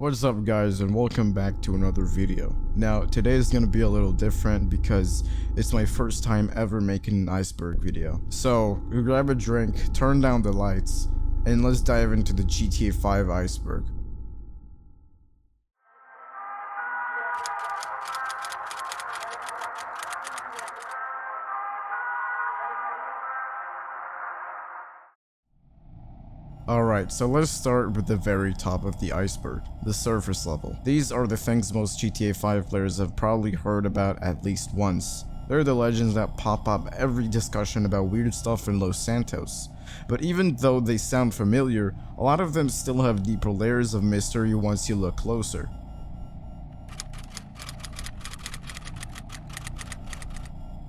What's up guys, and welcome back to another video. Now today is going to be a little different because it's my first time ever making an Iceberg video. So grab a drink, turn down the lights, and let's dive into the GTA 5 Iceberg. Alright, so let's start with the very top of the iceberg, the surface level. These are the things most GTA 5 players have probably heard about at least once. They're the legends that pop up every discussion about weird stuff in Los Santos. But even though they sound familiar, a lot of them still have deeper layers of mystery once you look closer.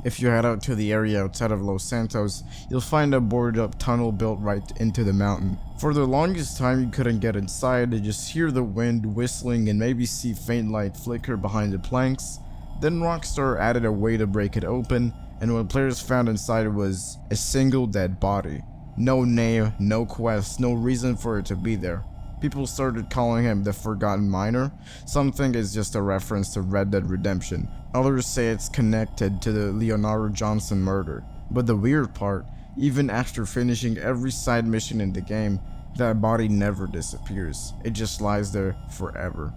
If you head out to the area outside of Los Santos, you'll find a boarded up tunnel built right into the mountain. For the longest time you couldn't get inside, and just hear the wind whistling and maybe see faint light flicker behind the planks. Then Rockstar added a way to break it open, and what players found inside was a single dead body. No name, no quest, no reason for it to be there. People started calling him the Forgotten Miner. Some think it's just a reference to Red Dead Redemption. Others say it's connected to the Leonardo Johnson murder. But the weird part, even after finishing every side mission in the game, that body never disappears. It just lies there forever.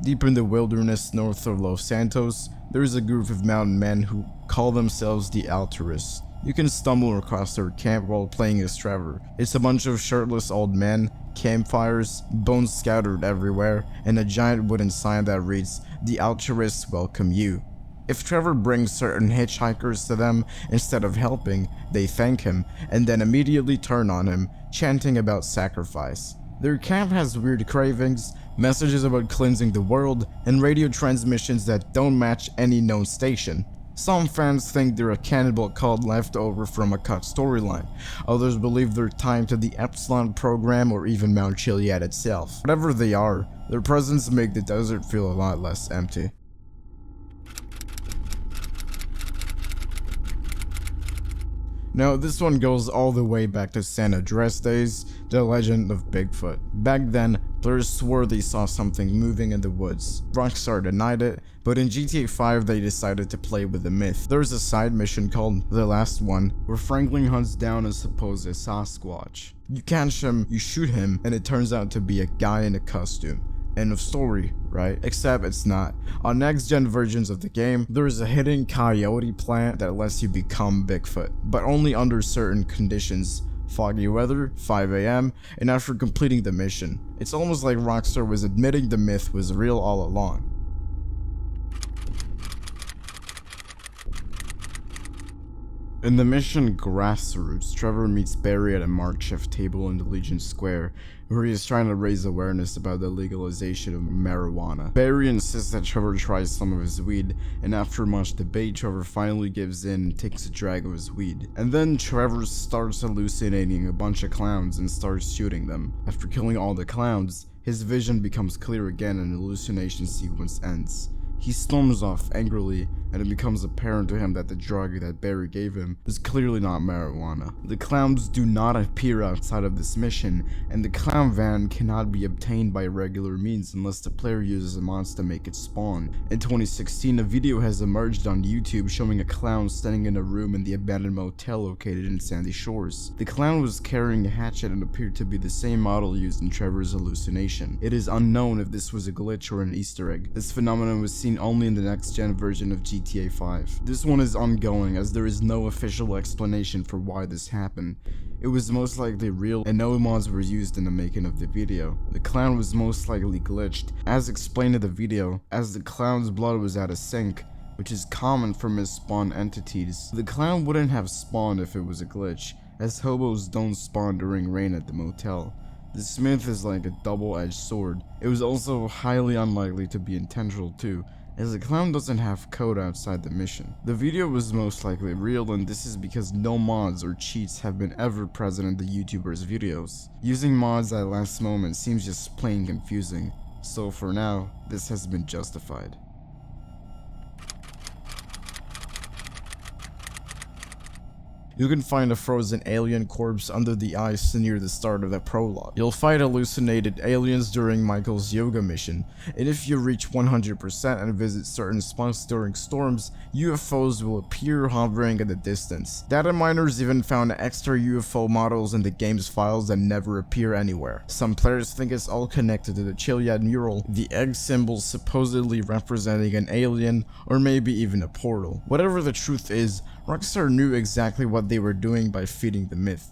Deep in the wilderness north of Los Santos, there is a group of mountain men who call themselves the Altruist. You can stumble across their camp while playing as Trevor. It's a bunch of shirtless old men, campfires, bones scattered everywhere, and a giant wooden sign that reads, "The Altruists welcome you." If Trevor brings certain hitchhikers to them, instead of helping, they thank him, and then immediately turn on him, chanting about sacrifice. Their camp has weird cravings, messages about cleansing the world, and radio transmissions that don't match any known station. Some fans think they're a cannibal cult left over from a cut storyline. Others believe they're tied to the Epsilon program or even Mount Chiliad itself. Whatever they are, their presence makes the desert feel a lot less empty. Now this one goes all the way back to San Andreas days, the legend of Bigfoot. Back then, players swore they saw something moving in the woods. Rockstar denied it, but in GTA 5 they decided to play with the myth. There's a side mission called The Last One, where Franklin hunts down a supposed Sasquatch. You catch him, you shoot him, and it turns out to be a guy in a costume. End of story, right? Except it's not. On next-gen versions of the game, there is a hidden coyote plant that lets you become Bigfoot, but only under certain conditions. Foggy weather, 5 AM, and after completing the mission. It's almost like Rockstar was admitting the myth was real all along. In the mission Grassroots, Trevor meets Barry at a makeshift table in the Legion Square, where he is trying to raise awareness about the legalization of marijuana. Barry insists that Trevor tries some of his weed, and after much debate, Trevor finally gives in and takes a drag of his weed. And then Trevor starts hallucinating a bunch of clowns and starts shooting them. After killing all the clowns, his vision becomes clear again and the hallucination sequence ends. He storms off angrily, and it becomes apparent to him that the drug that Barry gave him was clearly not marijuana. The clowns do not appear outside of this mission, and the clown van cannot be obtained by regular means unless the player uses a mods to make it spawn. In 2016, a video has emerged on YouTube showing a clown standing in a room in the abandoned motel located in Sandy Shores. The clown was carrying a hatchet and appeared to be the same model used in Trevor's hallucination. It is unknown if this was a glitch or an Easter egg. This phenomenon was seen only in the next-gen version of GTA 5. This one is ongoing as there is no official explanation for why this happened. It was most likely real and no mods were used in the making of the video. The clown was most likely glitched, as explained in the video, as the clown's blood was at a sink, which is common for misspawn entities. The clown wouldn't have spawned if it was a glitch, as hobos don't spawn during rain at the motel. This myth is like a double-edged sword. It was also highly unlikely to be intentional too, as the clown doesn't have code outside the mission. The video was most likely real, and this is because no mods or cheats have been ever present in the YouTuber's videos. Using mods at last moment seems just plain confusing, so for now, this has been justified. You can find a frozen alien corpse under the ice near the start of the prologue. You'll fight hallucinated aliens during Michael's yoga mission, and if you reach 100% and visit certain spots during storms, UFOs will appear hovering in the distance. Data miners even found extra UFO models in the game's files that never appear anywhere. Some players think it's all connected to the Chiliad mural, the egg symbol supposedly representing an alien, or maybe even a portal. Whatever the truth is, Rockstar knew exactly what they were doing by feeding the myth.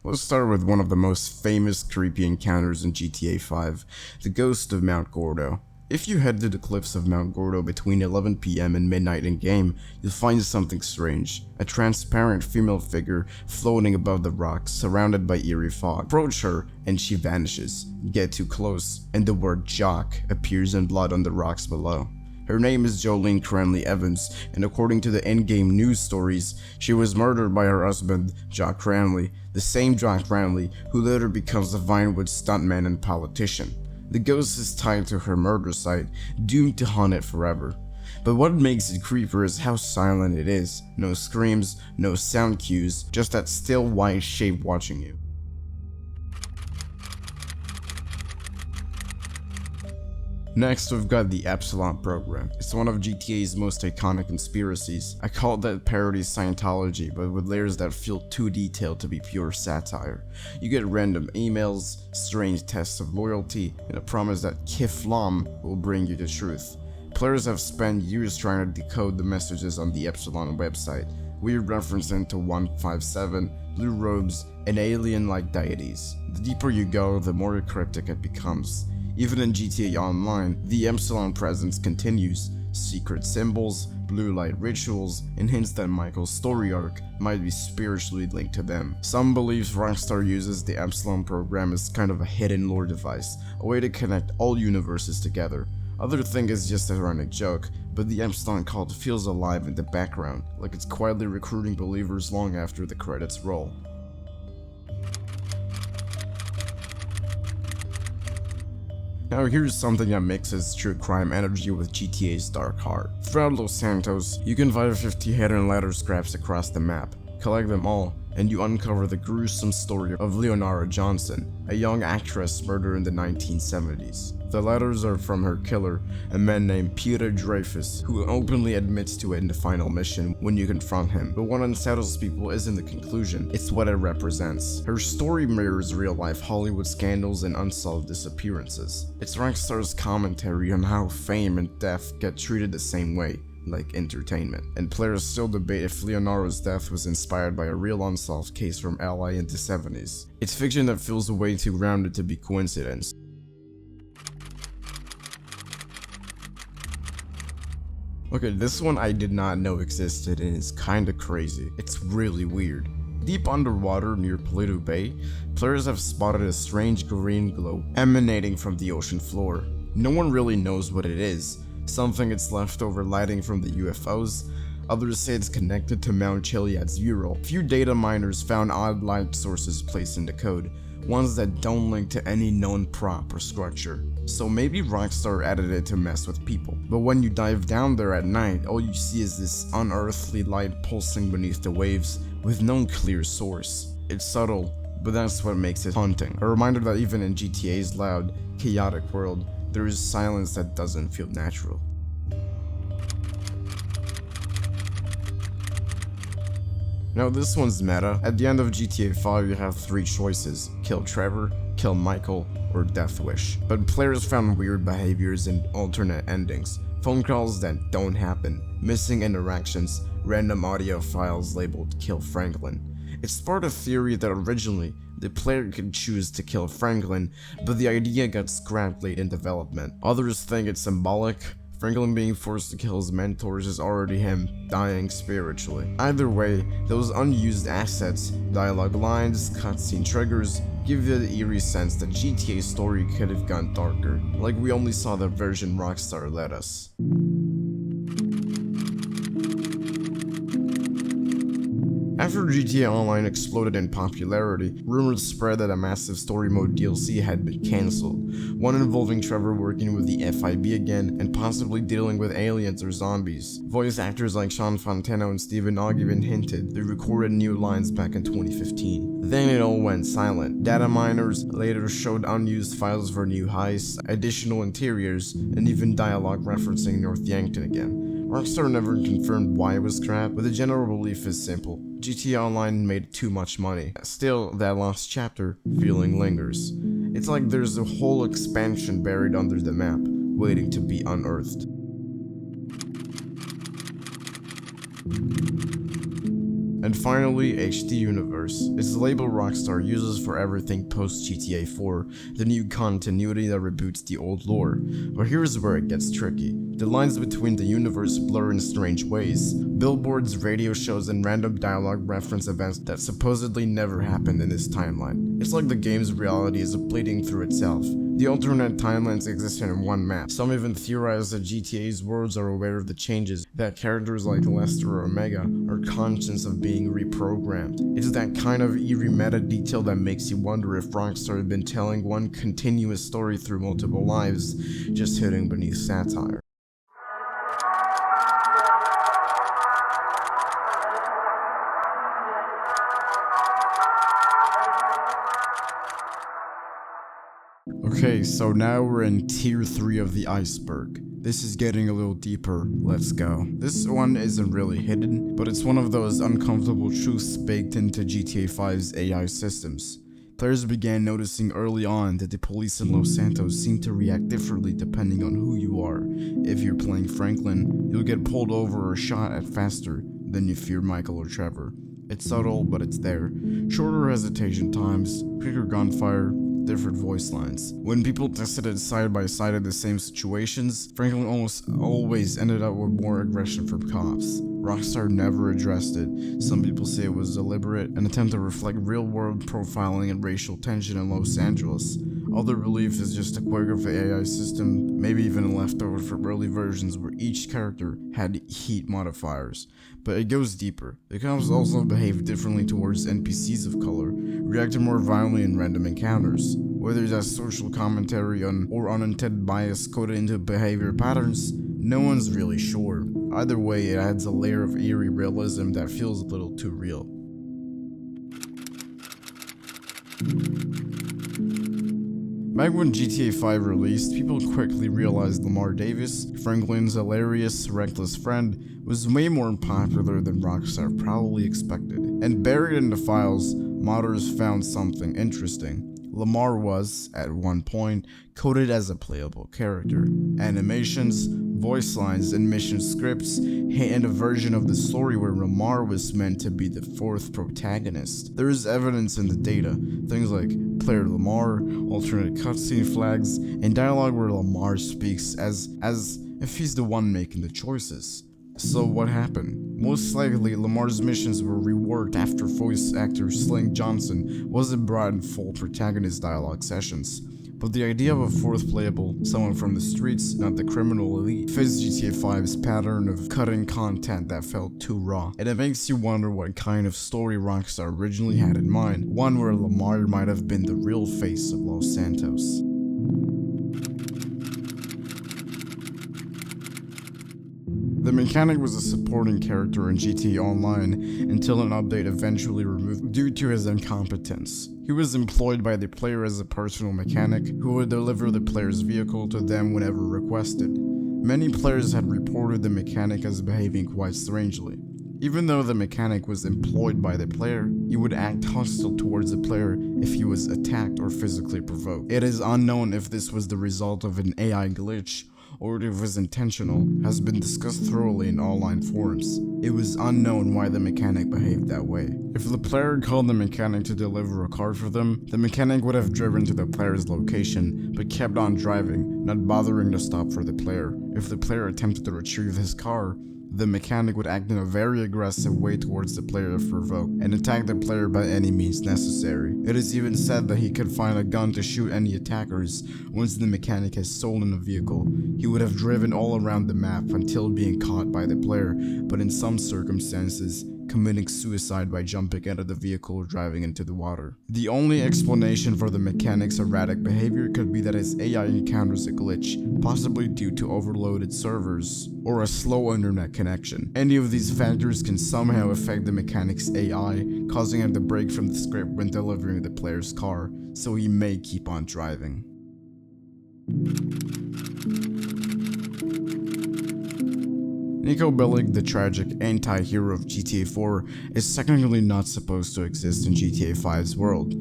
Let's start with one of the most famous creepy encounters in GTA 5, the ghost of Mount Gordo. If you head to the cliffs of Mount Gordo between 11 PM and midnight in game, you'll find something strange. A transparent female figure floating above the rocks, surrounded by eerie fog. Approach her, and she vanishes. Get too close, and the word Jock appears in blood on the rocks below. Her name is Jolene Cranley Evans, and according to the in-game news stories, she was murdered by her husband, Jock Cranley, the same Jock Cranley who later becomes the Vinewood stuntman and politician. The ghost is tied to her murder site, doomed to haunt it forever. But what makes it creepier is how silent it is. No screams, no sound cues, just that still white shape watching you. Next, we've got the Epsilon program. It's one of GTA's most iconic conspiracies. I call that parody Scientology, but with layers that feel too detailed to be pure satire. You get random emails, strange tests of loyalty, and a promise that Kiflam will bring you the truth. Players have spent years trying to decode the messages on the Epsilon website, weird referencing to 157, blue robes, and alien-like deities. The deeper you go, the more cryptic it becomes. Even in GTA Online, the Epsilon presence continues. Secret symbols, blue light rituals, and hints that Michael's story arc might be spiritually linked to them. Some believe Rockstar uses the Epsilon program as kind of a hidden lore device, a way to connect all universes together. Others think it's just a running joke, but the Epsilon cult feels alive in the background, like it's quietly recruiting believers long after the credits roll. Now here's something that mixes true crime energy with GTA's dark heart. Throughout Los Santos, you can find 50 hidden letter scraps across the map. Collect them all, and you uncover the gruesome story of Leonora Johnson, a young actress murdered in the 1970s. The letters are from her killer, a man named Peter Dreyfus, who openly admits to it in the final mission when you confront him. But what unsettles people isn't the conclusion, it's what it represents. Her story mirrors real-life Hollywood scandals and unsolved disappearances. It's Rockstar's commentary on how fame and death get treated the same way, like entertainment. And players still debate if Leonora's death was inspired by a real unsolved case from LA in the 70s. It's fiction that feels way too grounded to be coincidence. Okay, this one I did not know existed and it's kinda crazy. It's really weird. Deep underwater near Paleto Bay, players have spotted a strange green glow emanating from the ocean floor. No one really knows what it is. Some think it's leftover lighting from the UFOs, others say it's connected to Mount Chiliad's mural. Few data miners found odd light sources placed in the code, ones that don't link to any known prop or structure. So maybe Rockstar added it to mess with people. But when you dive down there at night, all you see is this unearthly light pulsing beneath the waves with no clear source. It's subtle, but that's what makes it haunting. A reminder that even in GTA's loud, chaotic world, there is silence that doesn't feel natural. Now this one's meta. At the end of GTA 5 you have 3 choices: kill Trevor, kill Michael, or Death Wish. But players found weird behaviors and alternate endings. Phone calls that don't happen, missing interactions, random audio files labeled Kill Franklin. It's part of theory that originally the player could choose to kill Franklin, but the idea got scrapped late in development. Others think it's symbolic. Franklin being forced to kill his mentors is already him dying spiritually. Either way, those unused assets, dialogue lines, cutscene triggers, give you the eerie sense that GTA's story could have gone darker, like we only saw the version Rockstar let us. After GTA Online exploded in popularity, rumors spread that a massive story mode DLC had been cancelled, one involving Trevor working with the FIB again and possibly dealing with aliens or zombies. Voice actors like Sean Fontano and Stephen Ogg even hinted they recorded new lines back in 2015. Then it all went silent. Data miners later showed unused files for new heists, additional interiors, and even dialogue referencing North Yankton again. Rockstar never confirmed why it was scrapped, but the general belief is simple. GTA Online made too much money. Still, that lost chapter feeling lingers. It's like there's a whole expansion buried under the map, waiting to be unearthed. And finally, HD Universe. It's the label Rockstar uses for everything post-GTA 4, the new continuity that reboots the old lore. But here's where it gets tricky. The lines between the universe blur in strange ways. Billboards, radio shows, and random dialogue reference events that supposedly never happened in this timeline. It's like the game's reality is bleeding through itself. The alternate timelines exist in one map. Some even theorize that GTA's worlds are aware of the changes, that characters like Lester or Omega are conscious of being reprogrammed. It's that kind of eerie meta detail that makes you wonder if Rockstar had been telling one continuous story through multiple lives, just hidden beneath satire. Okay, so now we're in tier 3 of the iceberg. This is getting a little deeper, let's go. This one isn't really hidden, but it's one of those uncomfortable truths baked into GTA 5's AI systems. Players began noticing early on that the police in Los Santos seem to react differently depending on who you are. If you're playing Franklin, you'll get pulled over or shot at faster than if you're Michael or Trevor. It's subtle, but it's there. Shorter hesitation times, quicker gunfire, different voice lines. When people tested it side by side in the same situations, Franklin almost always ended up with more aggression from cops. Rockstar never addressed it. Some people say it was deliberate, an attempt to reflect real-world profiling and racial tension in Los Angeles. Other belief is just a quirk of the AI system, maybe even a leftover from early versions where each character had heat modifiers. But it goes deeper. The cops also behave differently towards NPCs of color, reacted more violently in random encounters. Whether that's social commentary on or unintended bias coded into behavior patterns, no one's really sure. Either way, it adds a layer of eerie realism that feels a little too real. Back when GTA 5 released, people quickly realized Lamar Davis, Franklin's hilarious, reckless friend, was way more popular than Rockstar probably expected. And buried in the files, modders found something interesting. Lamar was, at one point, coded as a playable character. Animations, voice lines, and mission scripts hint a version of the story where Lamar was meant to be the fourth protagonist. There is evidence in the data, things like player Lamar, alternate cutscene flags, and dialogue where Lamar speaks as if he's the one making the choices. So what happened? Most likely, Lamar's missions were reworked after voice actor Sling Johnson wasn't brought in full protagonist dialogue sessions. But the idea of a fourth playable, someone from the streets, not the criminal elite, fits GTA 5's pattern of cutting content that felt too raw. And it makes you wonder what kind of story Rockstar originally had in mind, one where Lamar might have been the real face of Los Santos. The mechanic was a supporting character in GTA Online until an update eventually removed due to his incompetence. He was employed by the player as a personal mechanic who would deliver the player's vehicle to them whenever requested. Many players had reported the mechanic as behaving quite strangely. Even though the mechanic was employed by the player, he would act hostile towards the player if he was attacked or physically provoked. It is unknown if this was the result of an AI glitch or if it was intentional, has been discussed thoroughly in online forums. It was unknown why the mechanic behaved that way. If the player called the mechanic to deliver a car for them, the mechanic would have driven to the player's location, but kept on driving, not bothering to stop for the player. If the player attempted to retrieve his car, the mechanic would act in a very aggressive way towards the player if provoked, and attack the player by any means necessary. It is even said that he could find a gun to shoot any attackers once the mechanic has stolen a vehicle. He would have driven all around the map until being caught by the player, but in some circumstances, committing suicide by jumping out of the vehicle or driving into the water. The only explanation for the mechanic's erratic behavior could be that his AI encounters a glitch, possibly due to overloaded servers or a slow internet connection. Any of these factors can somehow affect the mechanic's AI, causing him to break from the script when delivering the player's car, so he may keep on driving. Nico Bellic, the tragic anti-hero of GTA 4, is technically not supposed to exist in GTA 5's world.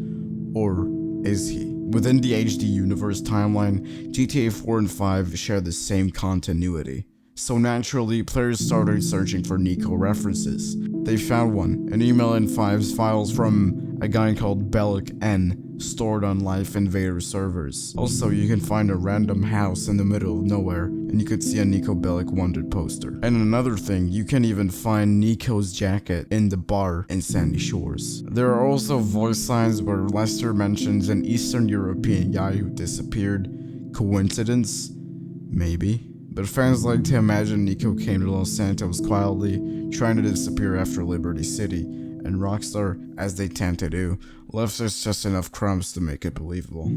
Or is he? Within the HD universe timeline, GTA 4 and 5 share the same continuity. So naturally, players started searching for Nico references. They found one, an email in 5's files from a guy called Bellic N, stored on Life Invader servers. Also, you can find a random house in the middle of nowhere, and you could see a Nico Bellic wanted poster. And another thing, you can even find Nico's jacket in the bar in Sandy Shores. There are also voice signs where Lester mentions an Eastern European guy who disappeared. Coincidence? Maybe. But fans like to imagine Nico came to Los Santos quietly, trying to disappear after Liberty City, and Rockstar, as they tend to do, left us just enough crumbs to make it believable.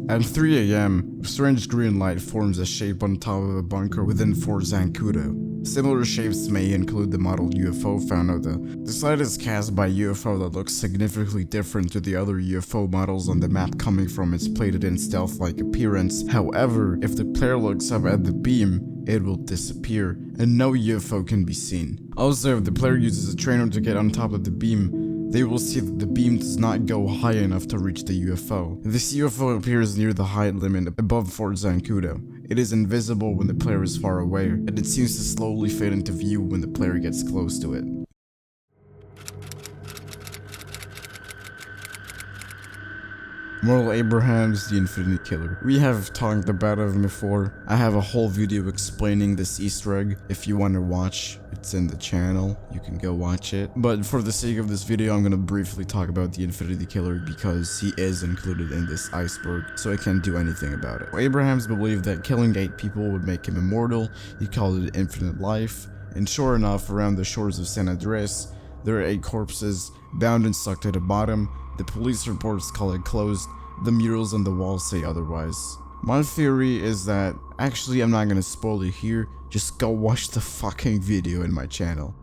At 3 AM, a strange green light forms a shape on top of a bunker within Fort Zancudo. Similar shapes may include the model UFO found out this light is cast by a UFO that looks significantly different to the other UFO models on the map coming from its plated-in stealth-like appearance. However, if the player looks up at the beam, it will disappear, and no UFO can be seen. Also, if the player uses a trainer to get on top of the beam, they will see that the beam does not go high enough to reach the UFO. This UFO appears near the height limit above Fort Zancudo. It is invisible when the player is far away, and it seems to slowly fade into view when the player gets close to it. Merle Abraham's The Infinity Killer. We have talked about him before. I have a whole video explaining this Easter egg. If you want to watch, it's in the channel. You can go watch it. But for the sake of this video, I'm going to briefly talk about the Infinity Killer because he is included in this Iceberg, so I can't do anything about it. Abrahams believed that killing 8 people would make him immortal. He called it infinite life. And sure enough, around the shores of San Andres, there are 8 corpses, bound and stuck to the bottom. The police reports call it closed. The murals on the wall say otherwise. My theory is that, actually I'm not gonna spoil it here, just go watch the fucking video in my channel.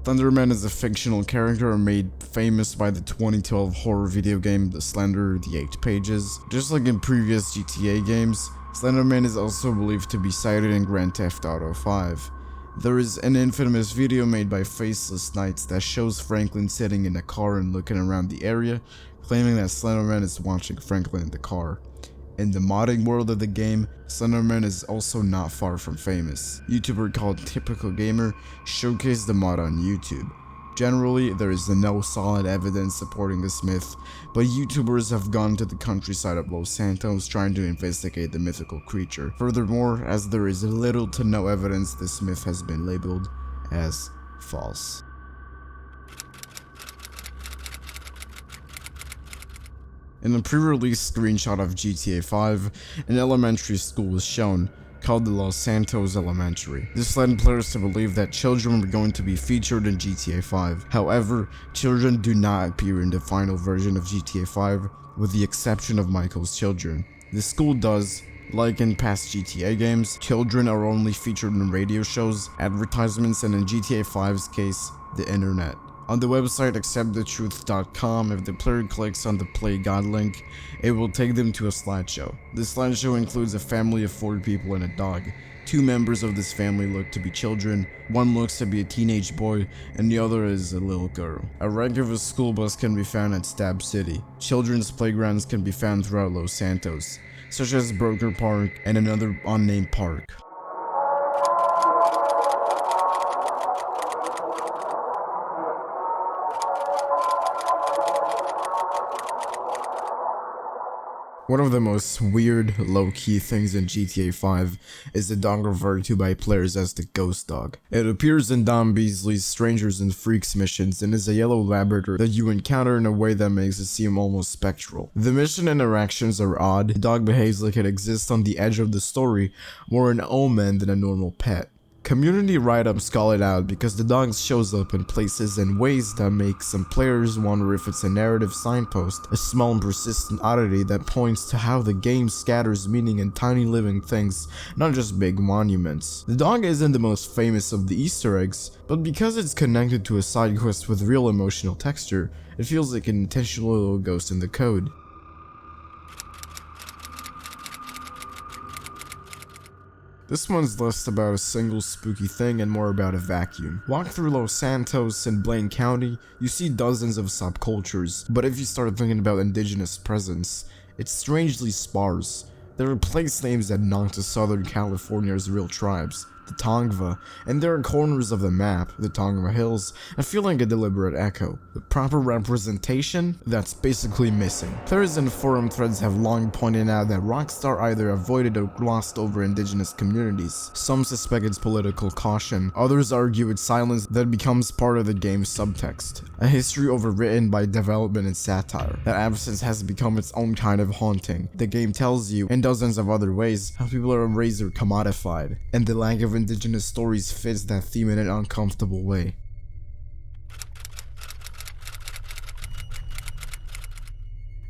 Slenderman is a fictional character made famous by the 2012 horror video game The Slender, The 8 Pages. Just like in previous GTA games, Slenderman is also believed to be sighted in Grand Theft Auto 5. There is an infamous video made by Faceless Knights that shows Franklin sitting in a car and looking around the area, claiming that Slenderman is watching Franklin in the car. In the modding world of the game, Slenderman is also not far from famous. YouTuber called Typical Gamer showcased the mod on YouTube. Generally, there is no solid evidence supporting this myth, but YouTubers have gone to the countryside of Los Santos trying to investigate the mythical creature. Furthermore, as there is little to no evidence, this myth has been labeled as false. In a pre-release screenshot of GTA 5, an elementary school was shown, called the Los Santos Elementary. This led players to believe that children were going to be featured in GTA 5. However, children do not appear in the final version of GTA 5, with the exception of Michael's children. The school does. Like in past GTA games, children are only featured in radio shows, advertisements, and in GTA 5's case, the internet. On the website acceptthetruth.com, if the player clicks on the Play God link, it will take them to a slideshow. This slideshow includes a family of 4 people and a dog. 2 members of this family look to be children, one looks to be a teenage boy, and the other is a little girl. A wreck of a school bus can be found at Stab City. Children's playgrounds can be found throughout Los Santos, such as Broker Park and another unnamed park. One of the most weird, low-key things in GTA 5 is the dog referred to by players as the Ghost Dog. It appears in Don Beasley's Strangers and Freaks missions and is a yellow Labrador that you encounter in a way that makes it seem almost spectral. The mission interactions are odd. The dog behaves like it exists on the edge of the story, more an omen than a normal pet. Community write-ups call it out because the dog shows up in places and ways that make some players wonder if it's a narrative signpost, a small and persistent oddity that points to how the game scatters meaning in tiny living things, not just big monuments. The dog isn't the most famous of the Easter eggs, but because it's connected to a side quest with real emotional texture, it feels like an intentional little ghost in the code. This one's less about a single spooky thing and more about a vacuum. Walk through Los Santos in Blaine County, you see dozens of subcultures, but if you start thinking about indigenous presence, it's strangely sparse. There are place names that knock to Southern California's real tribes, the Tongva, and there are corners of the map, the Tongva Hills, that feel like a deliberate echo. The proper representation? That's basically missing. Players and forum threads have long pointed out that Rockstar either avoided or glossed over indigenous communities. Some suspect it's political caution, others argue it's silence that becomes part of the game's subtext. A history overwritten by development and satire. That absence has become its own kind of haunting. The game tells you, in dozens of other ways, how people are erased or commodified, and the lack of indigenous stories fits that theme in an uncomfortable way.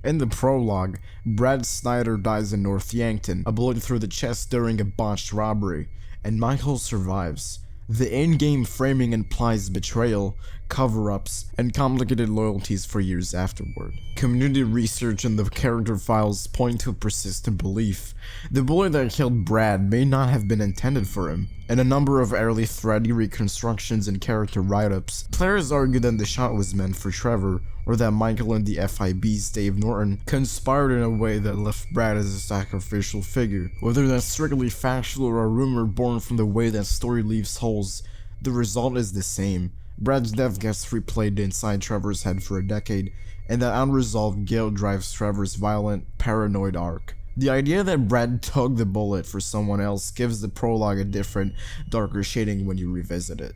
In the prologue, Brad Snyder dies in North Yankton, a bullet through the chest during a botched robbery, and Michael survives. The in-game framing implies betrayal, cover-ups, and complicated loyalties for years afterward. Community research and the character files point to a persistent belief. The bullet that killed Brad may not have been intended for him. In a number of early thready reconstructions and character write-ups, players argue that the shot was meant for Trevor, or that Michael and the FIB's Dave Norton conspired in a way that left Brad as a sacrificial figure. Whether that's strictly factual or a rumor born from the way that story leaves holes, the result is the same. Brad's death gets replayed inside Trevor's head for a decade, and that unresolved guilt drives Trevor's violent, paranoid arc. The idea that Brad took the bullet for someone else gives the prologue a different, darker shading when you revisit it.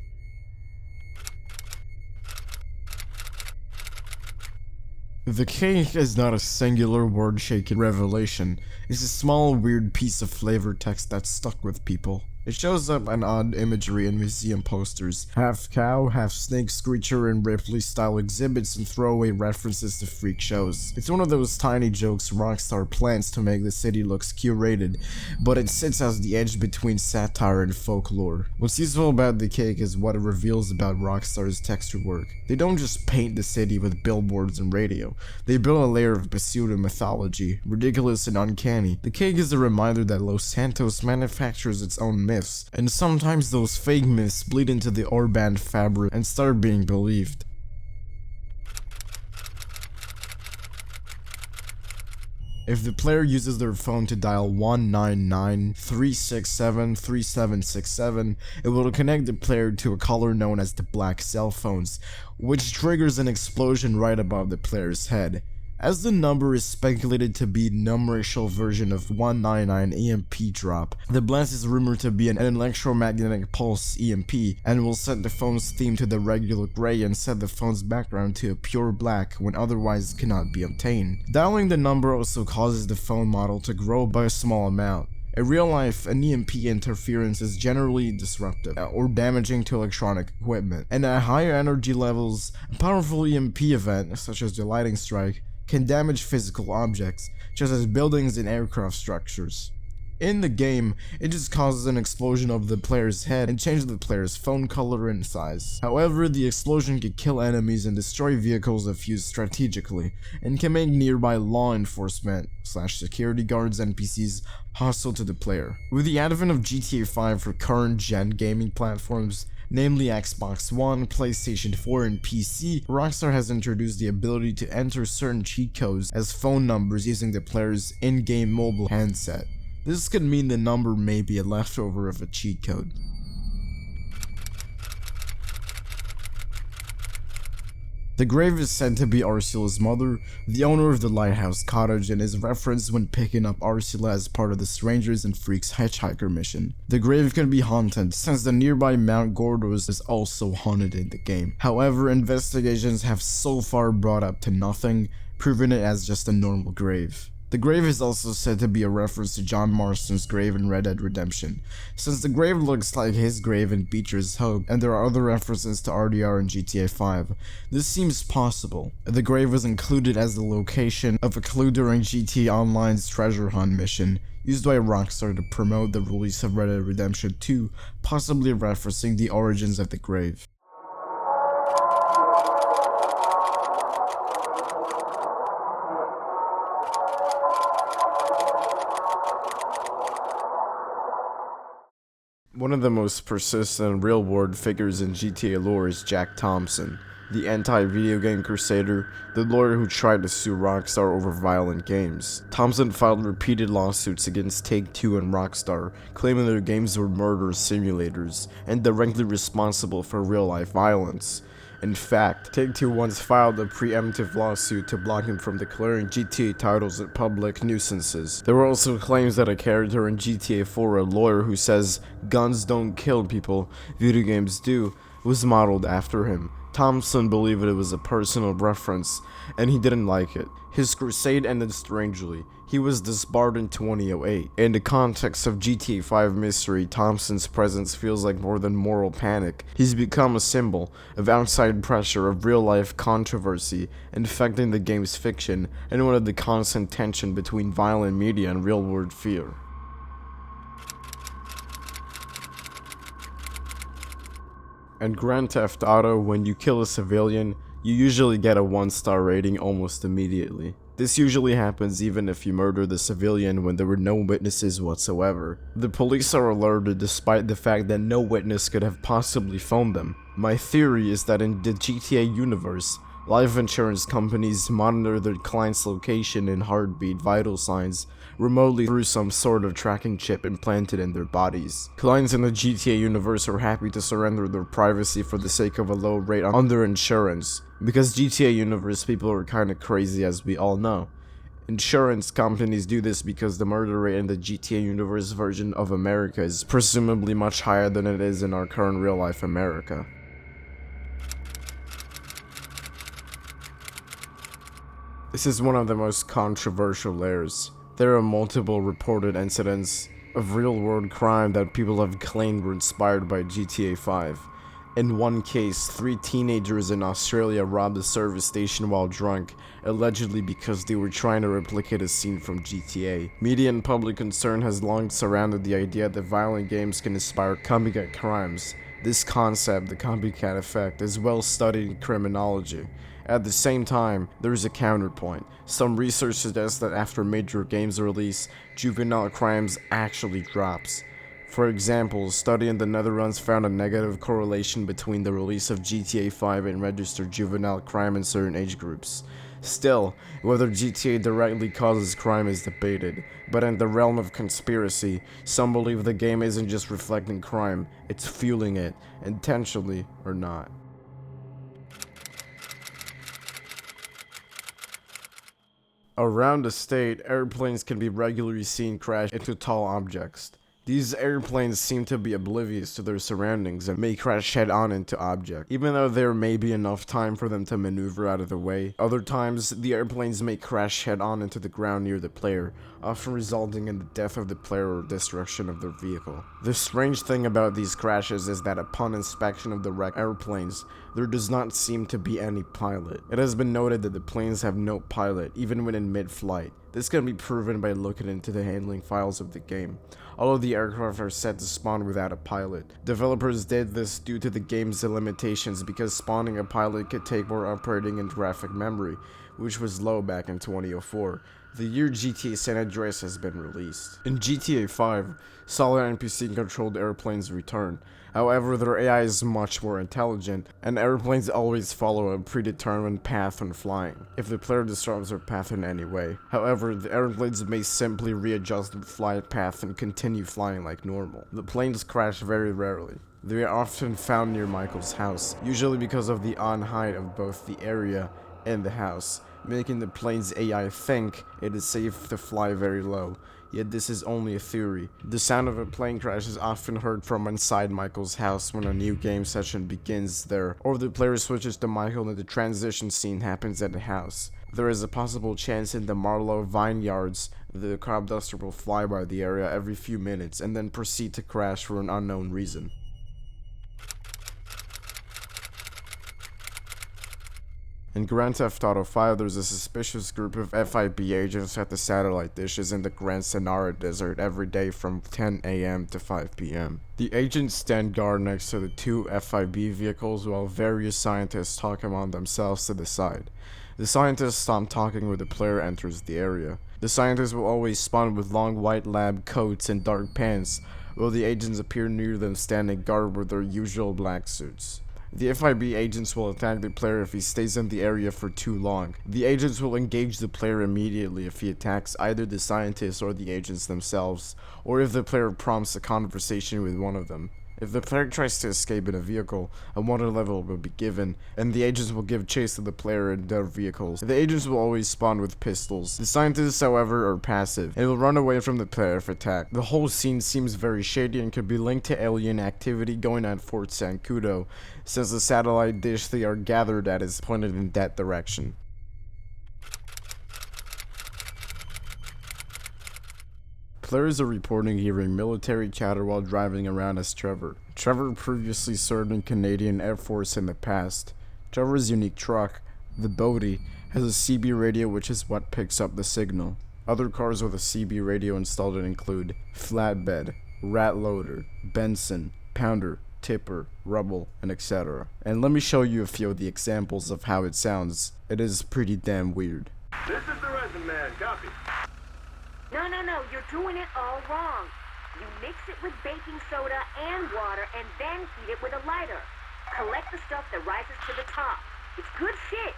The cake is not a singular word-shaking revelation, it's a small weird piece of flavor text that's stuck with people. It shows up in odd imagery in museum posters, half cow, half snake screecher and Ripley-style exhibits and throwaway references to freak shows. It's one of those tiny jokes Rockstar plans to make the city looks curated, but it sits as the edge between satire and folklore. What's useful about the cake is what it reveals about Rockstar's texture work. They don't just paint the city with billboards and radio, they build a layer of pseudo mythology, ridiculous and uncanny. The cake is a reminder that Los Santos manufactures its own myths, and sometimes those fake myths bleed into the urban fabric and start being believed. If the player uses their phone to dial 199-367-3767, it will connect the player to a caller known as the Black Cell Phones, which triggers an explosion right above the player's head. As the number is speculated to be an numerational version of 199 EMP drop, the blast is rumored to be an electromagnetic pulse EMP and will set the phone's theme to the regular gray and set the phone's background to a pure black when otherwise cannot be obtained. Dialing the number also causes the phone model to grow by a small amount. In real life, an EMP interference is generally disruptive or damaging to electronic equipment, and at higher energy levels, a powerful EMP event, such as the lightning strike, can damage physical objects, such as buildings and aircraft structures. In the game, it just causes an explosion of the player's head and changes the player's phone color and size. However, the explosion can kill enemies and destroy vehicles if used strategically, and can make nearby law enforcement / security guards NPCs hostile to the player. With the advent of GTA 5 for current-gen gaming platforms, namely Xbox One, PlayStation 4, and PC, Rockstar has introduced the ability to enter certain cheat codes as phone numbers using the player's in-game mobile handset. This could mean the number may be a leftover of a cheat code. The grave is said to be Ursula's mother, the owner of the lighthouse cottage, and is referenced when picking up Ursula as part of the Strangers and Freaks hitchhiker mission. The grave can be haunted, since the nearby Mount Gordo is also haunted in the game. However, investigations have so far brought up to nothing, proving it as just a normal grave. The grave is also said to be a reference to John Marston's grave in Red Dead Redemption, since the grave looks like his grave in Beecher's Hope, and there are other references to RDR in GTA 5. This seems possible. The grave was included as the location of a clue during GTA Online's treasure hunt mission, used by Rockstar to promote the release of Red Dead Redemption 2, possibly referencing the origins of the grave. One of the most persistent real-world figures in GTA lore is Jack Thompson, the anti-video game crusader, the lawyer who tried to sue Rockstar over violent games. Thompson filed repeated lawsuits against Take-Two and Rockstar, claiming their games were murder simulators, and directly responsible for real-life violence. In fact, Take-Two once filed a preemptive lawsuit to block him from declaring GTA titles as public nuisances. There were also claims that a character in GTA 4, a lawyer who says, "Guns don't kill people, video games do," was modeled after him. Thompson believed it was a personal reference, and he didn't like it. His crusade ended strangely. He was disbarred in 2008. In the context of GTA 5 mystery, Thompson's presence feels like more than moral panic. He's become a symbol of outside pressure, of real-life controversy, infecting the game's fiction, and one of the constant tension between violent media and real-world fear. In Grand Theft Auto, when you kill a civilian, you usually get a 1-star rating almost immediately. This usually happens even if you murder the civilian when there were no witnesses whatsoever. The police are alerted despite the fact that no witness could have possibly phoned them. My theory is that in the GTA universe, life insurance companies monitor their clients' location and heartbeat vital signs remotely through some sort of tracking chip implanted in their bodies. Clients in the GTA universe are happy to surrender their privacy for the sake of a low rate on their insurance, because GTA universe people are kinda crazy, as we all know. Insurance companies do this because the murder rate in the GTA universe version of America is presumably much higher than it is in our current real-life America. This is one of the most controversial layers. There are multiple reported incidents of real-world crime that people have claimed were inspired by GTA 5. In one case, 3 teenagers in Australia robbed a service station while drunk, allegedly because they were trying to replicate a scene from GTA. Media and public concern has long surrounded the idea that violent games can inspire copycat crimes. This concept, the copycat effect, is well studied in criminology. At the same time, there is a counterpoint. Some research suggests that after major games release, juvenile crimes actually drops. For example, a study in the Netherlands found a negative correlation between the release of GTA 5 and registered juvenile crime in certain age groups. Still, whether GTA directly causes crime is debated, but in the realm of conspiracy, some believe the game isn't just reflecting crime, it's fueling it, intentionally or not. Around the state, airplanes can be regularly seen crash into tall objects. These airplanes seem to be oblivious to their surroundings and may crash head-on into objects, even though there may be enough time for them to maneuver out of the way. Other times, the airplanes may crash head-on into the ground near the player, often resulting in the death of the player or destruction of their vehicle. The strange thing about these crashes is that upon inspection of the wrecked airplanes, there does not seem to be any pilot. It has been noted that the planes have no pilot, even when in mid-flight. This can be proven by looking into the handling files of the game. All of the aircraft are set to spawn without a pilot. Developers did this due to the game's limitations because spawning a pilot could take more operating and graphic memory, which was low back in 2004. The year GTA San Andreas has been released. In GTA 5, solid NPC-controlled airplanes return. However, their AI is much more intelligent, and airplanes always follow a predetermined path when flying, if the player disrupts their path in any way. However, the airplanes may simply readjust their flight path and continue flying like normal. The planes crash very rarely. They are often found near Michael's house, usually because of the on-height of both the area and the house, making the plane's AI think it is safe to fly very low. Yet this is only a theory. The sound of a plane crash is often heard from inside Michael's house when a new game session begins there, or the player switches to Michael and the transition scene happens at the house. There is a possible chance in the Marlowe vineyards the crop duster will fly by the area every few minutes and then proceed to crash for an unknown reason. In Grand Theft Auto 5, there's a suspicious group of FIB agents at the satellite dishes in the Gran Sonora Desert every day from 10 a.m. to 5 p.m. The agents stand guard next to the two FIB vehicles while various scientists talk among themselves to the side. The scientists stop talking when the player enters the area. The scientists will always spawn with long white lab coats and dark pants, while the agents appear near them standing guard with their usual black suits. The FIB agents will attack the player if he stays in the area for too long. The agents will engage the player immediately if he attacks either the scientists or the agents themselves, or if the player prompts a conversation with one of them. If the player tries to escape in a vehicle, a wanted level will be given, and the agents will give chase to the player in their vehicles. The agents will always spawn with pistols. The scientists, however, are passive, and will run away from the player if attacked. The whole scene seems very shady and could be linked to alien activity going on at Fort Zancudo, since the satellite dish they are gathered at is pointed in that direction. Players are reporting hearing military chatter while driving around as Trevor. Trevor previously served in Canadian Air Force in the past. Trevor's unique truck, the Bodie, has a CB radio, which is what picks up the signal. Other cars with a CB radio installed include Flatbed, Rat Loader, Benson, Pounder, Tipper, Rubble, and etc. And let me show you a few of the examples of how it sounds. It is pretty damn weird. This is the resin man, copy. No, you're doing it all wrong. You mix it with baking soda and water and then heat it with a lighter. Collect the stuff that rises to the top. It's good shit.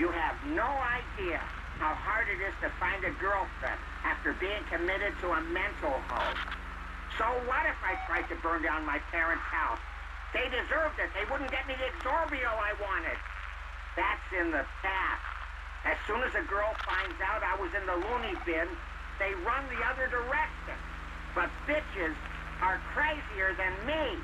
You have no idea how hard it is to find a girlfriend after being committed to a mental home. So what if I tried to burn down my parents' house? They deserved it. They wouldn't get me the Exorbio I wanted. That's in the past. As soon as a girl finds out I was in the loony bin, they run the other direction. But bitches are crazier than me.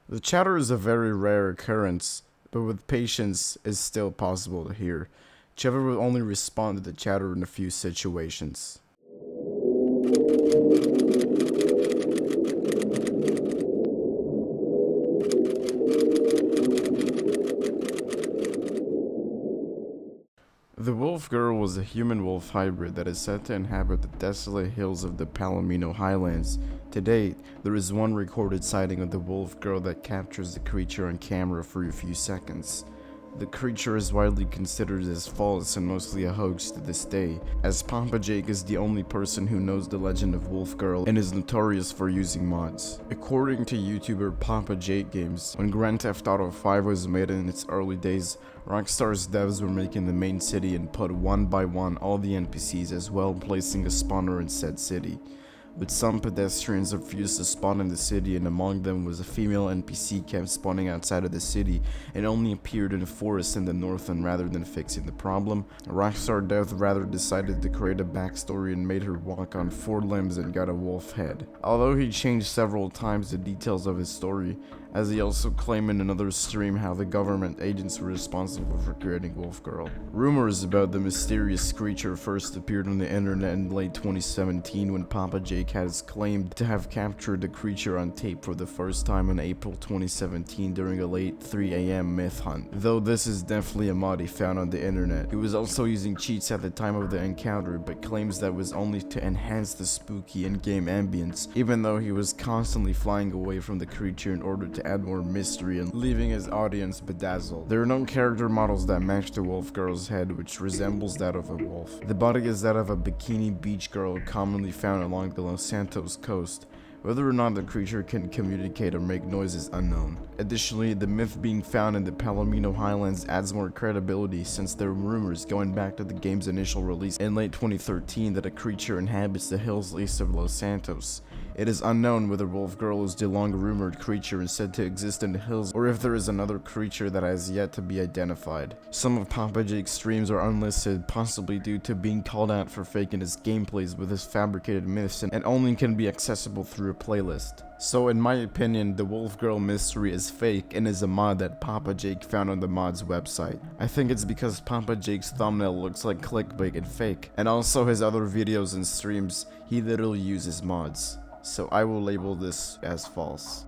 The chatter is a very rare occurrence, but with patience is still possible to hear. Trevor will only respond to the chatter in a few situations. The Wolf Girl was a human-wolf hybrid that is said to inhabit the desolate hills of the Palomino Highlands. To date, there is one recorded sighting of the Wolf Girl that captures the creature on camera for a few seconds. The creature is widely considered as false and mostly a hoax to this day, as Papa Jake is the only person who knows the legend of Wolf Girl and is notorious for using mods. According to YouTuber Papa Jake Games, when Grand Theft Auto 5 was made in its early days, Rockstar's devs were making the main city and put one by one all the NPCs as well, placing a spawner in said city. But some pedestrians refused to spawn in the city, and among them was a female NPC kept spawning outside of the city and only appeared in a forest in the northland rather than fixing the problem. Rockstar devs rather decided to create a backstory and made her walk on 4 limbs and got a wolf head. Although he changed several times the details of his story, as he also claimed in another stream how the government agents were responsible for creating Wolf Girl. Rumors about the mysterious creature first appeared on the internet in late 2017 when Papa Jake Jake has claimed to have captured the creature on tape for the first time in April 2017 during a late 3 a.m. myth hunt, though this is definitely a mod he found on the internet. He was also using cheats at the time of the encounter, but claims that was only to enhance the spooky in-game ambience, even though he was constantly flying away from the creature in order to add more mystery and leaving his audience bedazzled. There are no character models that match the wolf girl's head, which resembles that of a wolf. The body is that of a bikini beach girl commonly found along the Los Santos coast. Whether or not the creature can communicate or make noise is unknown. Additionally, the myth being found in the Palomino Highlands adds more credibility, since there are rumors going back to the game's initial release in late 2013 that a creature inhabits the hills east of Los Santos. It is unknown whether Wolf Girl is the long-rumored creature and said to exist in the hills, or if there is another creature that has yet to be identified. Some of Papa Jake's streams are unlisted, possibly due to being called out for faking his gameplays with his fabricated myths, and only can be accessible through a playlist. So in my opinion, the Wolf Girl mystery is fake and is a mod that Papa Jake found on the mod's website. I think it's because Papa Jake's thumbnail looks like clickbait and fake, and also his other videos and streams, he literally uses mods. So I will label this as false.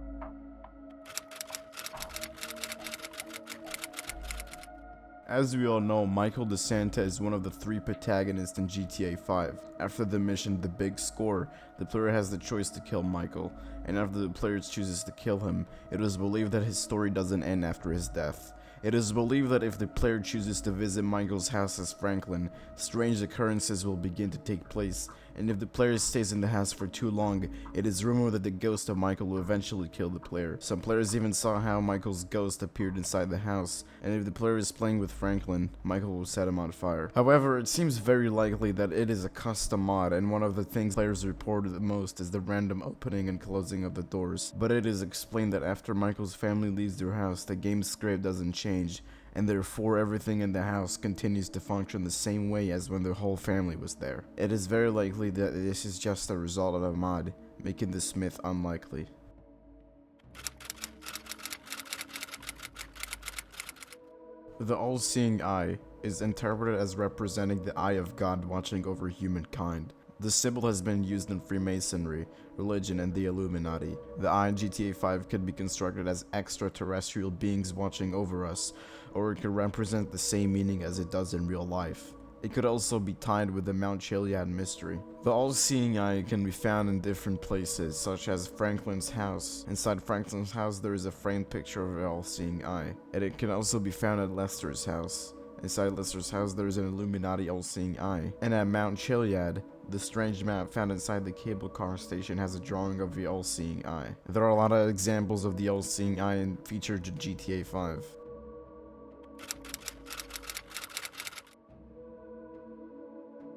As we all know, Michael DeSanta is one of the 3 protagonists in GTA 5. After the mission The Big Score, the player has the choice to kill Michael, and after the player chooses to kill him, it is believed that his story doesn't end after his death. It is believed that if the player chooses to visit Michael's house as Franklin, strange occurrences will begin to take place, and if the player stays in the house for too long, it is rumored that the ghost of Michael will eventually kill the player. Some players even saw how Michael's ghost appeared inside the house, and if the player is playing with Franklin, Michael will set him on fire. However, it seems very likely that it is a custom mod, and one of the things players reported the most is the random opening and closing of the doors. But it is explained that after Michael's family leaves their house, the game's script doesn't change, and therefore everything in the house continues to function the same way as when the whole family was there. It is very likely that this is just a result of a mod, making this myth unlikely. The all-seeing eye is interpreted as representing the eye of God watching over humankind. The symbol has been used in Freemasonry, religion, and the Illuminati. The eye in GTA 5 could be constructed as extraterrestrial beings watching over us, or it could represent the same meaning as it does in real life. It could also be tied with the Mount Chiliad mystery. The all-seeing eye can be found in different places, such as Franklin's house. Inside Franklin's house there is a framed picture of the all-seeing eye, and it can also be found at Lester's house. Inside Lester's house there is an Illuminati all-seeing eye, and at Mount Chiliad, the strange map found inside the cable car station has a drawing of the all-seeing eye. There are a lot of examples of the all-seeing eye featured in GTA 5.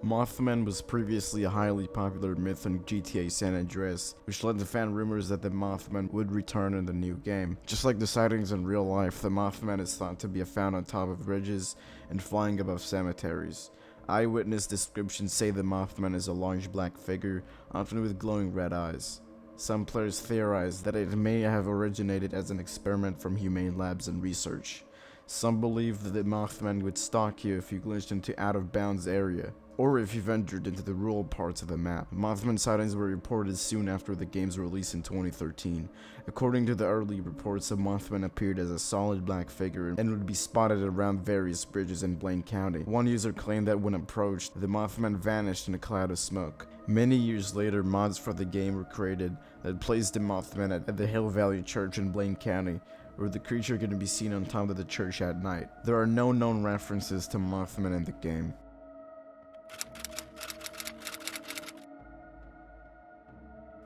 Mothman was previously a highly popular myth in GTA San Andreas, which led to fan rumors that the Mothman would return in the new game. Just like the sightings in real life, the Mothman is thought to be found on top of bridges and flying above cemeteries. Eyewitness descriptions say the Mothman is a large black figure, often with glowing red eyes. Some players theorize that it may have originated as an experiment from humane labs and research. Some believe that the Mothman would stalk you if you glitched into out-of-bounds area, or if you ventured into the rural parts of the map. Mothman sightings were reported soon after the game's release in 2013. According to the early reports, the Mothman appeared as a solid black figure and would be spotted around various bridges in Blaine County. One user claimed that when approached, the Mothman vanished in a cloud of smoke. Many years later, mods for the game were created that placed the Mothman at the Hill Valley Church in Blaine County, where the creature can be seen on top of the church at night. There are no known references to Mothman in the game.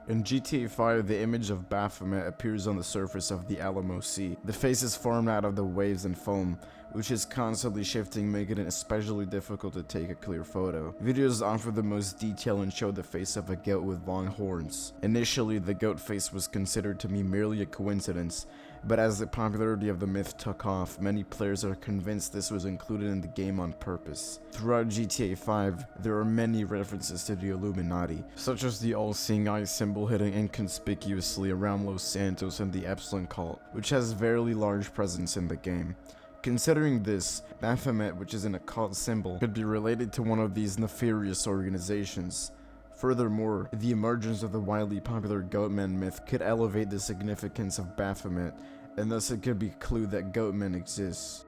In GTA 5, the image of Baphomet appears on the surface of the Alamo Sea. The face is formed out of the waves and foam, which is constantly shifting, making it especially difficult to take a clear photo. Videos offer the most detail and show the face of a goat with long horns. Initially, the goat face was considered to be merely a coincidence, but as the popularity of the myth took off, many players are convinced this was included in the game on purpose. Throughout GTA 5, there are many references to the Illuminati, such as the all-seeing eye symbol hidden inconspicuously around Los Santos and the Epsilon cult, which has a very large presence in the game. Considering this, Baphomet, which is an occult symbol, could be related to one of these nefarious organizations. Furthermore, the emergence of the widely popular Goatman myth could elevate the significance of Baphomet, and thus it could be a clue that Goatman exists.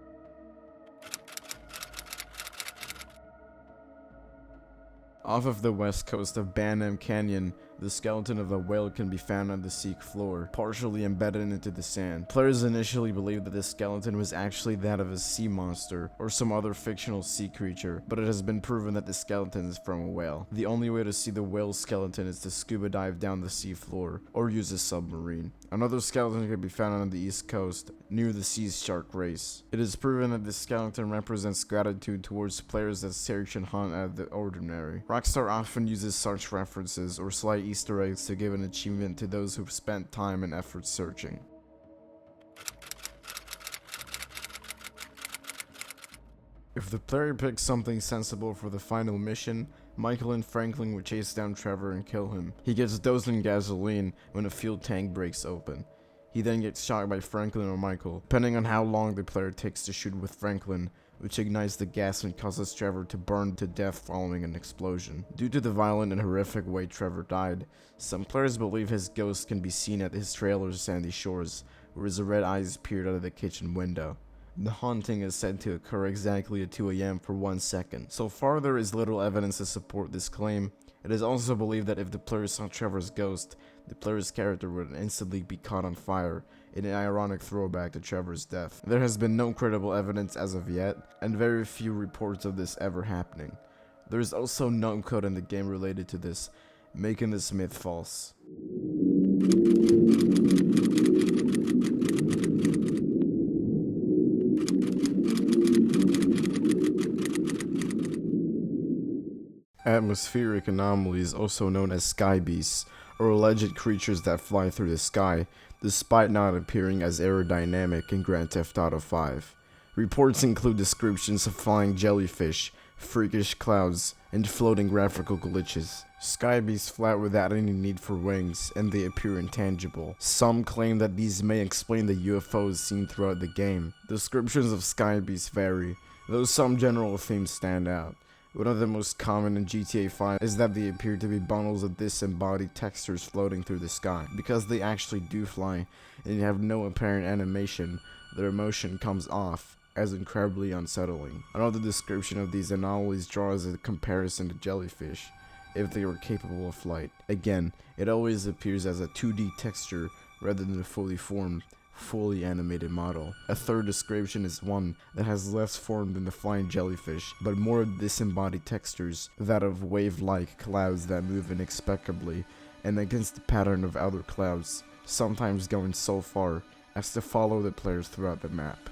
Off of the west coast of Banham Canyon, the skeleton of a whale can be found on the sea floor, partially embedded into the sand. Players initially believed that the skeleton was actually that of a sea monster, or some other fictional sea creature, but it has been proven that the skeleton is from a whale. The only way to see the whale skeleton is to scuba dive down the sea floor, or use a submarine. Another skeleton can be found on the east coast, near the sea shark race. It is proven that the skeleton represents gratitude towards players that search and hunt out the ordinary. Rockstar often uses such references or slight Easter eggs to give an achievement to those who've spent time and effort searching. If the player picks something sensible for the final mission, Michael and Franklin would chase down Trevor and kill him. He gets dosed in gasoline when a fuel tank breaks open. He then gets shot by Franklin or Michael, depending on how long the player takes to shoot with Franklin, which ignites the gas and causes Trevor to burn to death following an explosion. Due to the violent and horrific way Trevor died, some players believe his ghost can be seen at his trailer's sandy shores, where his red eyes peered out of the kitchen window. The haunting is said to occur exactly at 2 AM for 1 second. So far there is little evidence to support this claim. It is also believed that if the player saw Trevor's ghost, the player's character would instantly be caught on fire, in an ironic throwback to Trevor's death. There has been no credible evidence as of yet, and very few reports of this ever happening. There is also no code in the game related to this, making this myth false. Atmospheric anomalies, also known as sky beasts, are alleged creatures that fly through the sky, despite not appearing as aerodynamic in Grand Theft Auto 5. Reports include descriptions of flying jellyfish, freakish clouds, and floating graphical glitches. Sky beasts fly without any need for wings, and they appear intangible. Some claim that these may explain the UFOs seen throughout the game. Descriptions of sky beasts vary, though some general themes stand out. One of the most common in GTA 5 is that they appear to be bundles of disembodied textures floating through the sky. Because they actually do fly, and have no apparent animation, their motion comes off as incredibly unsettling. Another description of these anomalies draws a comparison to jellyfish, if they were capable of flight. Again, it always appears as a 2D texture rather than a fully formed, fully animated model. A third description is one that has less form than the flying jellyfish, but more disembodied textures, that of wave-like clouds that move inexplicably and against the pattern of other clouds, sometimes going so far as to follow the players throughout the map.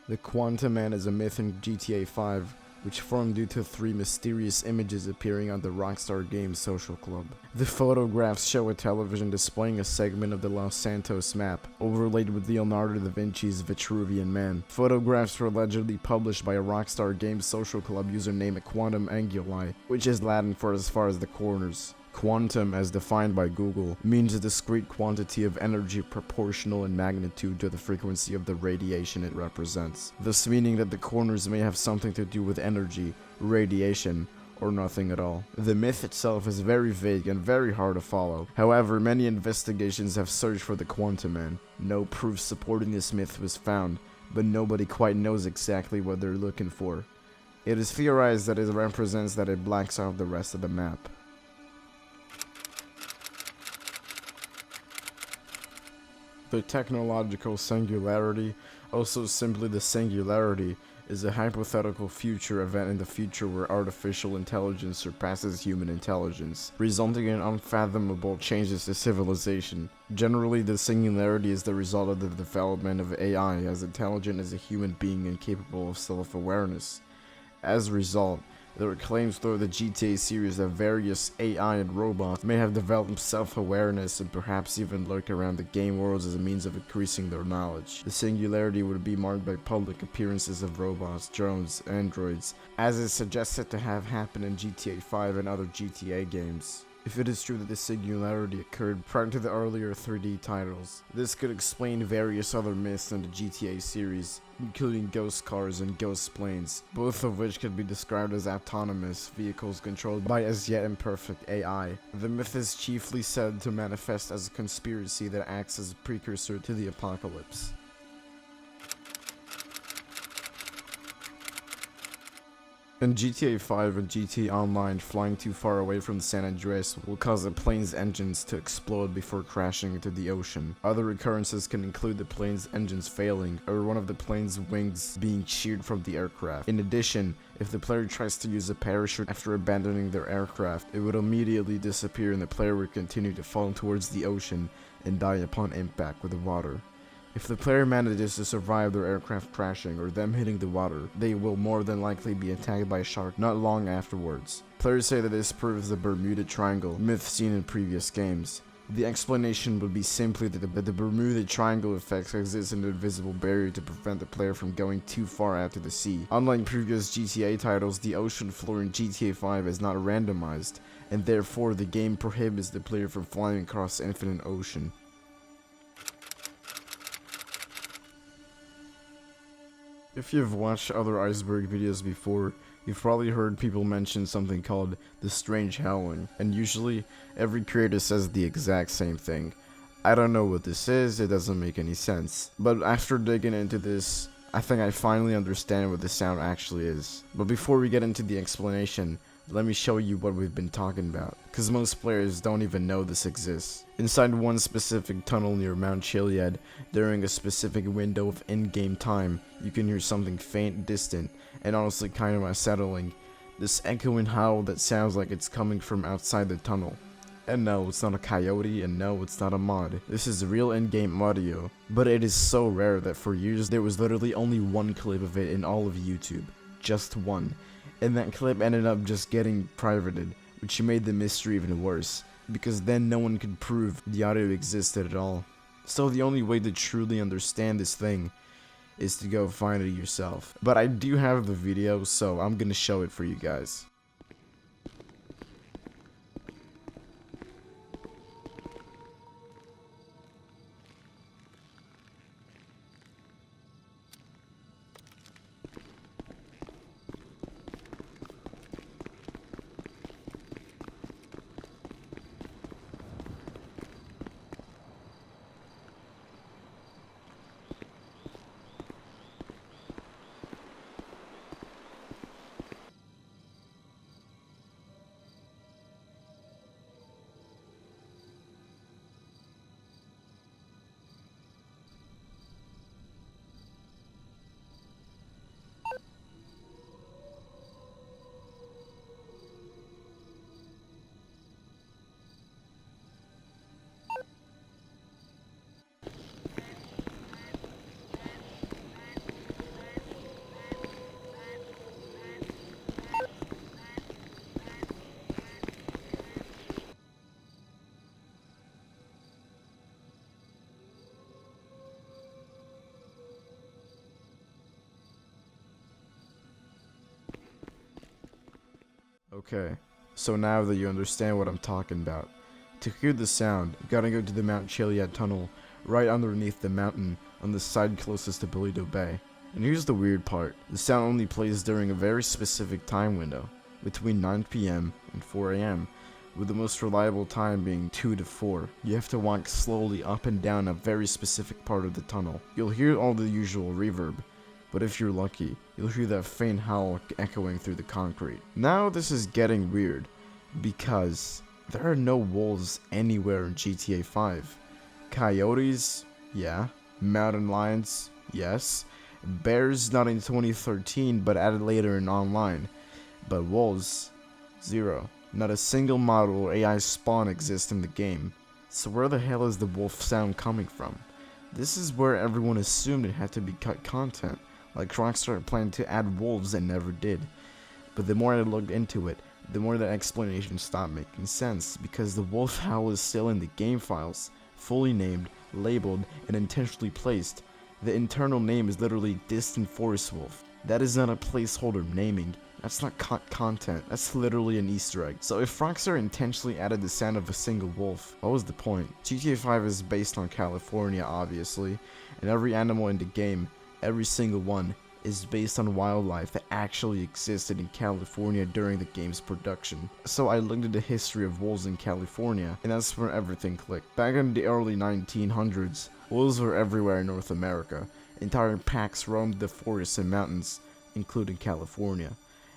The Quantum Man is a myth in GTA 5, which formed due to 3 mysterious images appearing on the Rockstar Games social club. The photographs show a television displaying a segment of the Los Santos map, overlaid with Leonardo da Vinci's Vitruvian Man. Photographs were allegedly published by a Rockstar Games social club user named Quantum Anguli, which is Latin for as far as the corners. Quantum, as defined by Google, means a discrete quantity of energy proportional in magnitude to the frequency of the radiation it represents, thus meaning that the corners may have something to do with energy, radiation, or nothing at all. The myth itself is very vague and very hard to follow. However, many investigations have searched for the Quantum Man. No proof supporting this myth was found, but nobody quite knows exactly what they're looking for. It is theorized that it represents that it blacks out the rest of the map. The technological singularity, also simply the singularity, is a hypothetical future event in the future where artificial intelligence surpasses human intelligence, resulting in unfathomable changes to civilization. Generally, the singularity is the result of the development of AI as intelligent as a human being and capable of self-awareness. As a result, there are claims throughout the GTA series that various AI and robots may have developed self-awareness and perhaps even lurk around the game worlds as a means of increasing their knowledge. The singularity would be marked by public appearances of robots, drones, androids, as is suggested to have happened in GTA 5 and other GTA games. If it is true that the singularity occurred prior to the earlier 3D titles, this could explain various other myths in the GTA series, including ghost cars and ghost planes, both of which could be described as autonomous vehicles controlled by as yet imperfect AI. The myth is chiefly said to manifest as a conspiracy that acts as a precursor to the apocalypse. In GTA 5 and GTA Online, flying too far away from San Andreas will cause a plane's engines to explode before crashing into the ocean. Other occurrences can include the plane's engines failing, or one of the plane's wings being sheared from the aircraft. In addition, if the player tries to use a parachute after abandoning their aircraft, it would immediately disappear and the player would continue to fall towards the ocean and die upon impact with the water. If the player manages to survive their aircraft crashing or them hitting the water, they will more than likely be attacked by a shark not long afterwards. Players say that this proves the Bermuda Triangle, myth seen in previous games. The explanation would be simply that the Bermuda Triangle effect exists an invisible barrier to prevent the player from going too far out to the sea. Unlike previous GTA titles, the ocean floor in GTA 5 is not randomized, and therefore the game prohibits the player from flying across infinite ocean. If you've watched other Iceberg videos before, you've probably heard people mention something called the strange howling, and usually, every creator says the exact same thing. I don't know what this is, it doesn't make any sense. But after digging into this, I think I finally understand what the sound actually is. But before we get into the explanation, let me show you what we've been talking about, cause most players don't even know this exists. Inside one specific tunnel near Mount Chiliad, during a specific window of in-game time, you can hear something faint, distant, and honestly kind of unsettling. This echoing howl that sounds like it's coming from outside the tunnel. And no, it's not a coyote, and no, it's not a mod. This is real in-game audio, but it is so rare that for years there was literally only one clip of it in all of YouTube. Just one. And that clip ended up just getting privated, which made the mystery even worse, because then no one could prove the audio existed at all. So the only way to truly understand this thing is to go find it yourself. But I do have the video, so I'm gonna show it for you guys. Okay, so now that you understand what I'm talking about, to hear the sound, you gotta go to the Mount Chiliad tunnel, right underneath the mountain, on the side closest to Toledo Bay. And here's the weird part, the sound only plays during a very specific time window, between 9 PM and 4 AM, with the most reliable time being 2 to 4. You have to walk slowly up and down a very specific part of the tunnel. You'll hear all the usual reverb, but if you're lucky, you'll hear that faint howl echoing through the concrete. Now this is getting weird, because there are no wolves anywhere in GTA 5. Coyotes? Yeah. Mountain lions? Yes. Bears not in 2013, but added later in online. But wolves? Zero. Not a single model or AI spawn exists in the game. So where the hell is the wolf sound coming from? This is where everyone assumed it had to be cut content, like Rockstar planned to add wolves and never did. But the more I looked into it, the more that explanation stopped making sense, because the wolf howl is still in the game files, fully named, labeled, and intentionally placed. The internal name is literally Distant Forest Wolf. That is not a placeholder naming. That's not content, that's literally an Easter egg. So if Rockstar intentionally added the sound of a single wolf, what was the point? GTA 5 is based on California, obviously, and every animal in the game every single one, is based on wildlife that actually existed in California during the game's production. So I looked at the history of wolves in California, and that's where everything clicked. Back in the early 1900s, wolves were everywhere in North America. Entire packs roamed the forests and mountains, including California.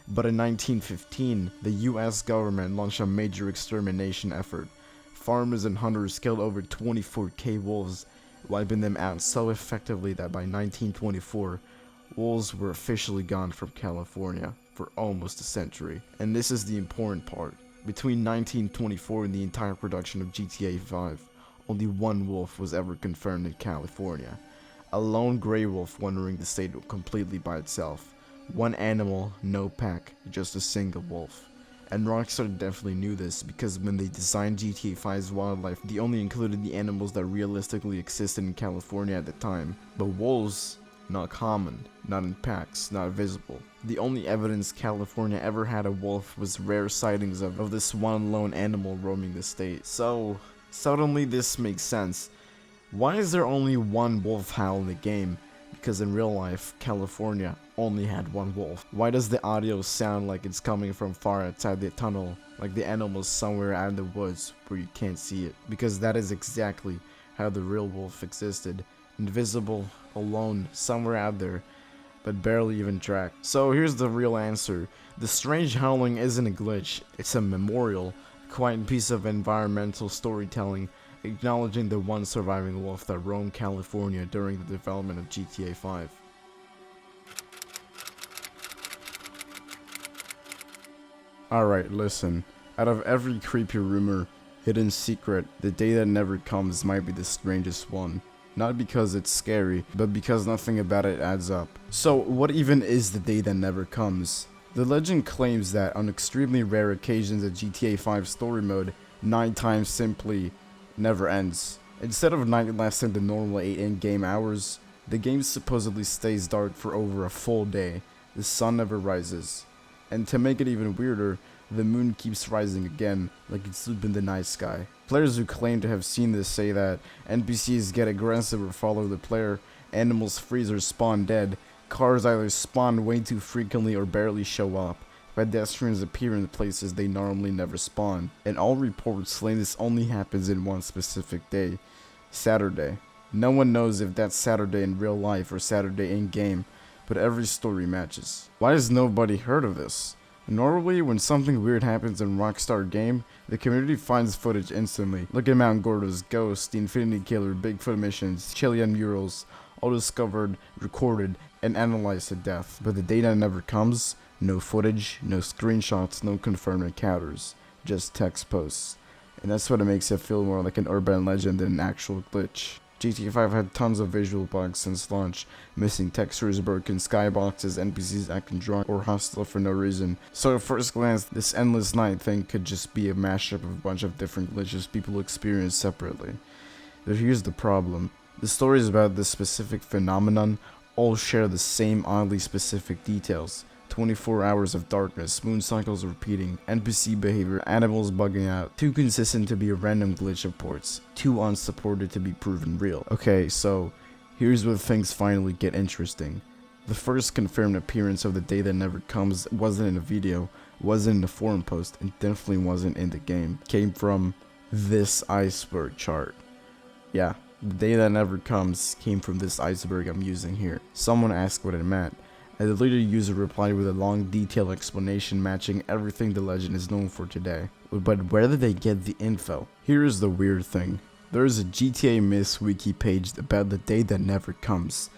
But in 1915, the US government launched a major extermination effort. Farmers and hunters killed over 24,000 wolves, wiping them out so effectively that by 1924, wolves were officially gone from California for almost a century. And this is the important part. Between 1924 and the entire production of GTA 5, only one wolf was ever confirmed in California. A lone gray wolf wandering the state completely by itself. One animal, no pack, just a single wolf. And Rockstar definitely knew this because when they designed GTA 5's wildlife, they only included the animals that realistically existed in California at the time. But wolves, not common, not in packs, not visible. The only evidence California ever had a wolf was rare sightings of this one lone animal roaming the state. So, suddenly this makes sense. Why is there only one wolf howl in the game? Because in real life, California only had one wolf. Why does the audio sound like it's coming from far outside the tunnel, like the animal's somewhere out in the woods where you can't see it? Because that is exactly how the real wolf existed. Invisible, alone, somewhere out there, but barely even tracked. So here's the real answer. The strange howling isn't a glitch, it's a memorial, a quiet piece of environmental storytelling, acknowledging the one surviving wolf that roamed California during the development of GTA 5. Alright, listen. Out of every creepy rumor, hidden secret, the day that never comes might be the strangest one. Not because it's scary, but because nothing about it adds up. So, what even is the day that never comes? The legend claims that on extremely rare occasions in GTA 5 story mode, night time simply never ends. Instead of night lasting the normal 8 in-game hours, the game supposedly stays dark for over a full day. The sun never rises. And to make it even weirder, the moon keeps rising again, like it's in the night sky. Players who claim to have seen this say that NPCs get aggressive or follow the player, animals freeze or spawn dead, cars either spawn way too frequently or barely show up, pedestrians appear in places they normally never spawn, and all reports claim this only happens in one specific day, Saturday. No one knows if that's Saturday in real life or Saturday in-game, but every story matches. Why has nobody heard of this? Normally, when something weird happens in Rockstar game, the community finds footage instantly. Look at Mount Gordo's ghost, the Infinity Killer, Bigfoot missions, Chilean murals, all discovered, recorded, and analyzed to death. But the data never comes, no footage, no screenshots, no confirmed encounters, just text posts. And that's what makes it feel more like an urban legend than an actual glitch. GTA 5 had tons of visual bugs since launch, missing textures, broken skyboxes, NPCs acting drunk or hostile for no reason. So at first glance, this endless night thing could just be a mashup of a bunch of different glitches people experience separately. But here's the problem. The stories about this specific phenomenon all share the same oddly specific details. 24 hours of darkness, moon cycles repeating, NPC behavior, animals bugging out, too consistent to be a random glitch reports, too unsupported to be proven real. Okay, so here's where things finally get interesting. The first confirmed appearance of the day that never comes wasn't in a video, wasn't in a forum post, and definitely wasn't in the game. It came from this iceberg chart. Yeah, the day that never comes came from this iceberg I'm using here. Someone asked what it meant. A deleted user replied with a long detailed explanation matching everything the legend is known for today. But where did they get the info? Here is the weird thing. There is a GTA Myths wiki page about the day that never comes.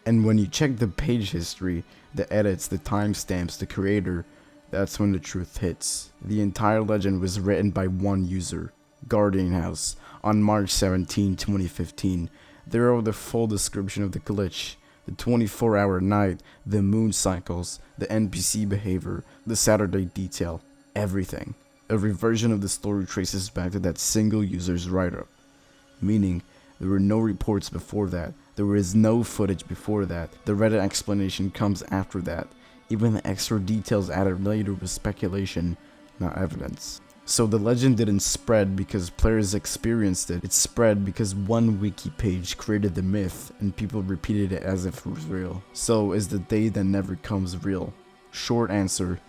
And when you check the page history, the edits, the timestamps, the creator, that's when the truth hits. The entire legend was written by one user, Guardian House, on March 17, 2015. They wrote the full description of the glitch. The 24-hour night, the moon cycles, the NPC behavior, the Saturday detail, everything. Every version of the story traces back to that single user's write-up. Meaning, there were no reports before that, there is no footage before that, the Reddit explanation comes after that. Even the extra details added later was speculation, not evidence. So the legend didn't spread because players experienced it. It spread because one wiki page created the myth and people repeated it as if it was real. So is the day that never comes real? Short answer,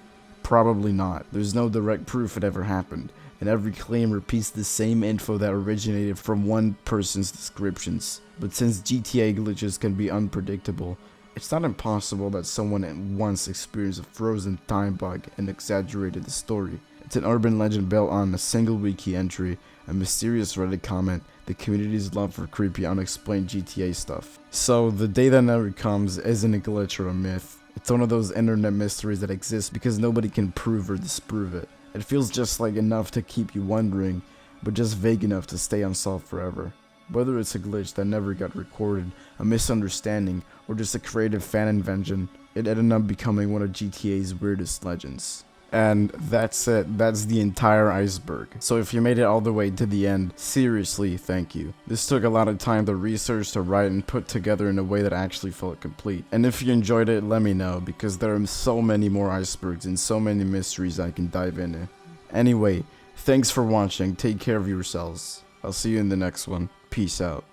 probably not. There's no direct proof it ever happened, and every claim repeats the same info that originated from one person's descriptions. But since GTA glitches can be unpredictable, it's not impossible that someone at once experienced a frozen time bug and exaggerated the story. It's an urban legend built on a single wiki entry, a mysterious Reddit comment, the community's love for creepy unexplained GTA stuff. So the day that never comes isn't a glitch or a myth. It's one of those internet mysteries that exists because nobody can prove or disprove it. It feels just like enough to keep you wondering, but just vague enough to stay unsolved forever. Whether it's a glitch that never got recorded, a misunderstanding, or just a creative fan invention, it ended up becoming one of GTA's weirdest legends. And that's it, that's the entire iceberg. So if you made it all the way to the end, seriously, thank you. This took a lot of time to research, to write, and put together in a way that actually felt complete. And if you enjoyed it, let me know, because there are so many more icebergs and so many mysteries I can dive into. Anyway, thanks for watching, take care of yourselves. I'll see you in the next one. Peace out.